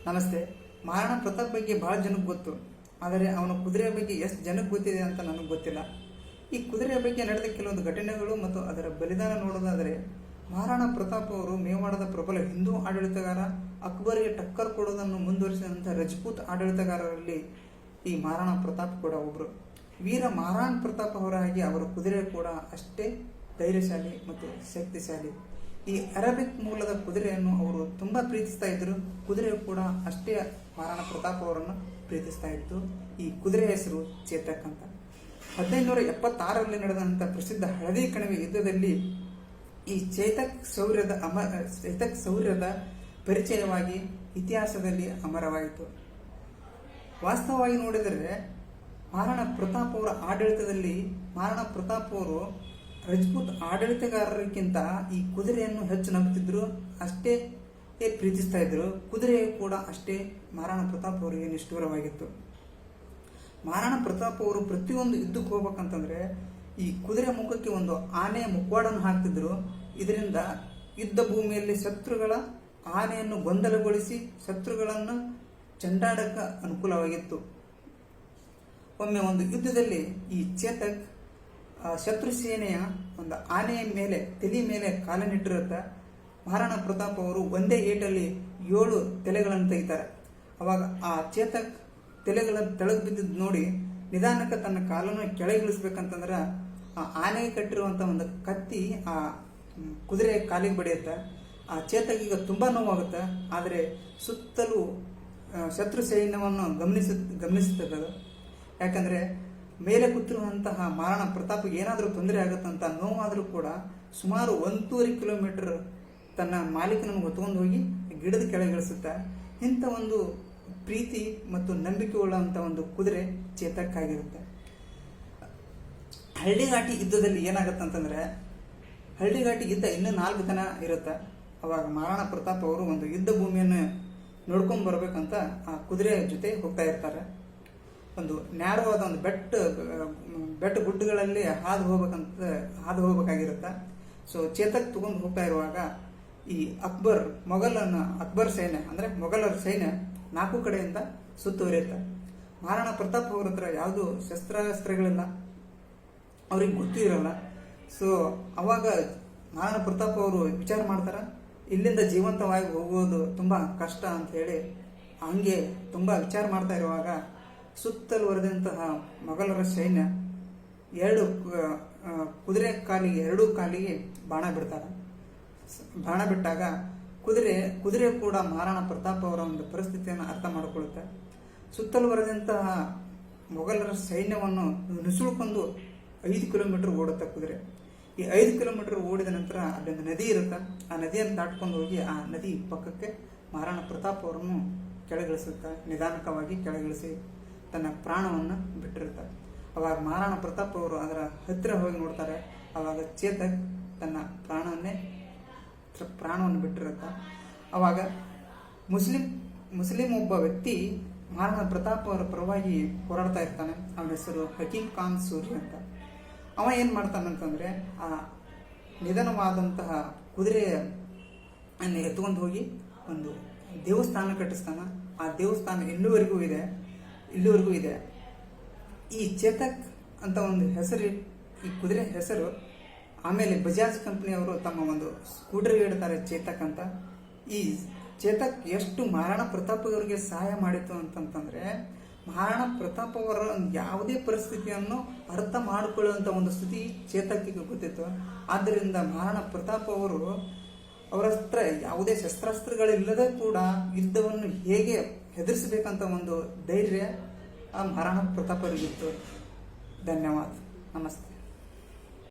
ನಮಸ್ತೆ. ಮಹಾರಾಣಾ ಪ್ರತಾಪ್ ಬಗ್ಗೆ ಭಾಳ ಜನಕ್ಕೆ ಗೊತ್ತು, ಆದರೆ ಅವನ ಕುದುರೆಯ ಬಗ್ಗೆ ಎಷ್ಟು ಜನಕ್ಕೆ ಗೊತ್ತಿದೆ ಅಂತ ನನಗೆ ಗೊತ್ತಿಲ್ಲ. ಈ ಕುದುರೆಯ ಬಗ್ಗೆ ನಡೆದ ಕೆಲವೊಂದು ಘಟನೆಗಳು ಮತ್ತು ಅದರ ಬಲಿದಾನ ನೋಡೋದಾದರೆ, ಮಹಾರಾಣಾ ಪ್ರತಾಪ್ ಅವರು ಮೇವಾಡದ ಪ್ರಬಲ ಹಿಂದೂ ಆಡಳಿತಗಾರ ಅಕ್ಬರ್ಗೆ ಟಕ್ಕರ್ ಕೊಡೋದನ್ನು ಮುಂದುವರಿಸಿದಂಥ ರಜಪೂತ್ ಆಡಳಿತಗಾರರಲ್ಲಿ ಈ ಮಹಾರಾಣಾ ಪ್ರತಾಪ್ ಕೂಡ ಒಬ್ಬರು. ವೀರ ಮಹಾರಾಣಾ ಪ್ರತಾಪ್ ಅವರ ಹಾಗೆ ಅವರ ಕುದುರೆ ಕೂಡ ಅಷ್ಟೇ ಧೈರ್ಯಶಾಲಿ ಮತ್ತು ಶಕ್ತಿಶಾಲಿ. ಈ ಅರಬಿಕ್ ಮೂಲದ ಕುದುರೆಯನ್ನು ಅವರು ತುಂಬಾ ಪ್ರೀತಿಸ್ತಾ ಇದ್ರು. ಕುದುರೆ ಕೂಡ ಅಷ್ಟೇ ಮಹಾರಾಣಾ ಪ್ರತಾಪ್ ಅವರನ್ನು ಪ್ರೀತಿಸ್ತಾ ಇತ್ತು. ಈ ಕುದುರೆ ಹೆಸರು ಚೇತಕ್ ಅಂತ. 1576ರಲ್ಲಿ ನಡೆದಂಥ ಪ್ರಸಿದ್ಧ ಹಳದಿ ಕಣಿವೆ ಯುದ್ಧದಲ್ಲಿ ಈ ಚೇತಕ್ ಶೌರ್ಯದ ಪರಿಚಯವಾಗಿ ಇತಿಹಾಸದಲ್ಲಿ ಅಮರವಾಯಿತು. ವಾಸ್ತವವಾಗಿ ನೋಡಿದರೆ ಮಹಾರಾಣಾ ಪ್ರತಾಪ್ ಅವರ ಆಡಳಿತದಲ್ಲಿ ಮಹಾರಾಣಾ ಪ್ರತಾಪ್ ಅವರು ರಜಪೂತ್ ಆಡಳಿತಗಾರರಿಗಿಂತ ಈ ಕುದುರೆಯನ್ನು ಹೆಚ್ಚು ನಂಬುತ್ತಿದ್ರು, ಅಷ್ಟೇ ಪ್ರೀತಿಸ್ತಾ ಇದ್ರು. ಕುದುರೆ ಕೂಡ ಅಷ್ಟೇ ಮಹಾರಾಣಾ ಪ್ರತಾಪ್ ಅವರಿಗೆ ನಿಷ್ಠೂರವಾಗಿತ್ತು. ಮಹಾರಾಣಾ ಪ್ರತಾಪ್ ಅವರು ಪ್ರತಿಯೊಂದು ಯುದ್ಧಕ್ಕೆ ಹೋಗ್ಬೇಕಂತಂದ್ರೆ ಈ ಕುದುರೆ ಮುಖಕ್ಕೆ ಒಂದು ಆನೆಯ ಮುಖವಾಡನ್ನು ಹಾಕ್ತಿದ್ರು. ಇದರಿಂದ ಯುದ್ಧ ಭೂಮಿಯಲ್ಲಿ ಶತ್ರುಗಳ ಆನೆಯನ್ನು ಗೊಂದಲಗೊಳಿಸಿ ಶತ್ರುಗಳನ್ನು ಚಂಡಾಡಕ್ಕೆ ಅನುಕೂಲವಾಗಿತ್ತು. ಒಮ್ಮೆ ಒಂದು ಯುದ್ಧದಲ್ಲಿ ಈ ಚೇತಕ್ ಶತ್ರು ಸೇನೆಯ ಒಂದು ಆನೆಯ ಮೇಲೆ ತಲೆ ಮೇಲೆ ಕಾಲನ್ನಿಟ್ಟಿರುತ್ತೆ. ಮಹಾರಾಣಾ ಪ್ರತಾಪ್ ಅವರು ಒಂದೇ ಏಟಲ್ಲಿ 7 ತಲೆಗಳನ್ನು ತೆಗಿತಾರೆ. ಅವಾಗ ಆ ಚೇತಕ್ ತಲೆಗಳನ್ನು ತೆಳಗ್ ಬಿದ್ದಿದ್ದು ನೋಡಿ ನಿಧಾನಕ್ಕೆ ತನ್ನ ಕಾಲನ್ನು ಕೆಳಗಿಳಿಸ್ಬೇಕಂತಂದ್ರೆ ಆ ಆನೆಗೆ ಕಟ್ಟಿರುವಂಥ ಒಂದು ಕತ್ತಿ ಆ ಕುದುರೆ ಕಾಲಿಗೆ ಬಡಿಯುತ್ತೆ. ಆ ಚೇತಕಿಗೆ ತುಂಬ ನೋವಾಗುತ್ತೆ. ಆದರೆ ಸುತ್ತಲೂ ಶತ್ರು ಸೈನ್ಯವನ್ನು ಗಮನಿಸುತ್ತದೆ. ಯಾಕಂದರೆ ಮೇಲೆ ಕೂತಿರುವಂತಹ ಮಹಾರಾಣಾ ಪ್ರತಾಪ್ಗೆ ಏನಾದರೂ ತೊಂದರೆ ಆಗುತ್ತಂತ ನೋವಾದರೂ ಕೂಡ ಸುಮಾರು 1.5 ಕಿಲೋಮೀಟರ್ ತನ್ನ ಮಾಲೀಕನನ್ನು ಹೊತ್ಕೊಂಡು ಹೋಗಿ ಗಿಡದ ಕೆಳಗಿಳಿಸುತ್ತೆ. ಇಂಥ ಒಂದು ಪ್ರೀತಿ ಮತ್ತು ನಂಬಿಕೆ ಉಳ್ಳಂಥ ಒಂದು ಕುದುರೆ ಚೇತಕ್ ಆಗಿರುತ್ತೆ. ಹಳ್ಳಿಘಾಟಿ ಯುದ್ಧದಲ್ಲಿ ಏನಾಗುತ್ತಂತಂದ್ರೆ, ಹಳ್ಳಿಘಾಟಿ ಯುದ್ಧ ಇನ್ನೂ 4 ದಿನ ಇರುತ್ತೆ. ಅವಾಗ ಮಹಾರಾಣಾ ಪ್ರತಾಪ್ ಅವರು ಒಂದು ಯುದ್ಧ ಭೂಮಿಯನ್ನು ನೋಡ್ಕೊಂಡು ಬರ್ಬೇಕಂತ ಆ ಕುದುರೆ ಜೊತೆ ಹೋಗ್ತಾ ಇರ್ತಾರೆ. ಒಂದು ನ್ಯಾರವಾದ ಒಂದು ಬೆಟ್ಟ ಗುಡ್ಡಗಳಲ್ಲಿ ಹಾದು ಹೋಗ್ಬೇಕಾಗಿರುತ್ತೆ. ಸೊ ಚೇತಕ್ ತಗೊಂಡು ಹೋಗ್ತಾ ಇರುವಾಗ ಈ ಅಕ್ಬರ್ ಸೈನ್ಯ ಅಂದ್ರೆ ಮೊಘಲರ ಸೈನ್ಯ 4 ಕಡೆಯಿಂದ ಸುತ್ತುವರಿಯುತ್ತೆ. ಮಹಾರಾಣಾ ಪ್ರತಾಪ್ ಅವ್ರ ಹತ್ರ ಯಾವುದು ಶಸ್ತ್ರಾಸ್ತ್ರಗಳಿಲ್ಲ, ಅವ್ರಿಗೆ ಗೊತ್ತೂ ಇರಲ್ಲ. ಸೊ ಅವಾಗ ಮಹಾರಾಣಾ ಪ್ರತಾಪ್ ಅವರು ವಿಚಾರ ಮಾಡ್ತಾರ, ಇಲ್ಲಿಂದ ಜೀವಂತವಾಗಿ ಹೋಗೋದು ತುಂಬಾ ಕಷ್ಟ ಅಂತ ಹೇಳಿ ಹಂಗೆ ತುಂಬಾ ವಿಚಾರ ಮಾಡ್ತಾ ಇರುವಾಗ ಸುತ್ತಲೂ ಹೊರದಂತಹ ಮೊಘಲರ ಸೈನ್ಯ ಕುದುರೆ ಎರಡೂ ಕಾಲಿಗೆ ಬಾಣ ಬಿಡ್ತಾರೆ. ಬಾಣ ಬಿಟ್ಟಾಗ ಕುದುರೆ ಕೂಡ ಮಹಾರಾಣಾ ಪ್ರತಾಪ್ ಅವರ ಒಂದು ಪರಿಸ್ಥಿತಿಯನ್ನು ಅರ್ಥ ಮಾಡಿಕೊಳ್ಳುತ್ತೆ. ಸುತ್ತಲೂ ಹೊರದಂತಹ ಮೊಘಲರ ಸೈನ್ಯವನ್ನು ನುಸುಳ್ಕೊಂಡು 5 ಕಿಲೋಮೀಟರ್ ಓಡುತ್ತೆ ಕುದುರೆ. ಈ 5 ಕಿಲೋಮೀಟರ್ ಓಡಿದ ನಂತರ ಅಲ್ಲೊಂದು ನದಿ ಇರುತ್ತೆ. ಆ ನದಿಯನ್ನು ದಾಟ್ಕೊಂಡು ಹೋಗಿ ಆ ನದಿ ಪಕ್ಕಕ್ಕೆ ಮಹಾರಾಣಾ ಪ್ರತಾಪ್ ಅವರನ್ನು ಕೆಳಗಿಳಿಸುತ್ತೆ. ನಿಧಾನಕವಾಗಿ ಕೆಳಗಿಳಿಸಿ ತನ್ನ ಪ್ರಾಣವನ್ನು ಬಿಟ್ಟಿರ್ತಾರೆ. ಅವಾಗ ಮಹಾರಾಣಾ ಪ್ರತಾಪ್ ಅವರು ಅದರ ಹತ್ತಿರ ಹೋಗಿ ನೋಡ್ತಾರೆ. ಅವಾಗ ಚೇತಕ್ ತನ್ನ ಪ್ರಾಣವನ್ನು ಬಿಟ್ಟಿರುತ್ತೆ. ಅವಾಗ ಮುಸ್ಲಿಂ ಒಬ್ಬ ವ್ಯಕ್ತಿ ಮಹಾರಾಣಾ ಪ್ರತಾಪ್ ಅವರ ಪರವಾಗಿ ಹೋರಾಡ್ತಾ ಇರ್ತಾನೆ. ಅವನ ಹೆಸರು ಹಕೀಮ್ ಖಾನ್ ಸೂರಿ ಅಂತ. ಅವ ಏನು ಮಾಡ್ತಾನಂತಂದ್ರೆ ಆ ನಿಧನವಾದಂತಹ ಕುದುರೆಯನ್ನು ಎತ್ಕೊಂಡು ಹೋಗಿ ಒಂದು ದೇವಸ್ಥಾನ ಕಟ್ಟಿಸ್ತಾನ. ಆ ದೇವಸ್ಥಾನ ಇಲ್ಲಿವರೆಗೂ ಇದೆ. ಈ ಚೇತಕ್ ಅಂತ ಒಂದು ಹೆಸರು, ಈ ಕುದುರೆ ಹೆಸರು. ಆಮೇಲೆ ಬಜಾಜ್ ಕಂಪನಿಯವರು ತಮ್ಮ ಒಂದು ಸ್ಕೂಟರ್ ಇಡ್ತಾರೆ ಚೇತಕ್ ಅಂತ. ಈ ಚೇತಕ್ ಎಷ್ಟು ಮಹಾರಾಣಾ ಪ್ರತಾಪ್ ಅವರಿಗೆ ಸಹಾಯ ಮಾಡಿತು ಅಂತಂತಂದ್ರೆ, ಮಹಾರಾಣಾ ಪ್ರತಾಪ್ ಅವರ ಯಾವುದೇ ಪರಿಸ್ಥಿತಿಯನ್ನು ಅರ್ಥ ಮಾಡಿಕೊಳ್ಳುವಂತ ಒಂದು ಸ್ಥಿತಿ ಚೇತಕ್ಕಿಗೆ ಗೊತ್ತಿತ್ತು. ಆದ್ದರಿಂದ ಮಹಾರಾಣಾ ಪ್ರತಾಪ್ ಅವರು ಅವರ ಹತ್ರ ಯಾವುದೇ ಶಸ್ತ್ರಾಸ್ತ್ರಗಳಿಲ್ಲದೆ ಕೂಡ ಯುದ್ಧವನ್ನು ಹೇಗೆ ಹೆದರಿಸಬೇಕಂತ ಒಂದು ಧೈರ್ಯ ಆ ಮಹಾರಾಣಾ ಪ್ರತಾಪ್ ಅವರಿಗಿತ್ತು. ಧನ್ಯವಾದ. ನಮಸ್ತೆ.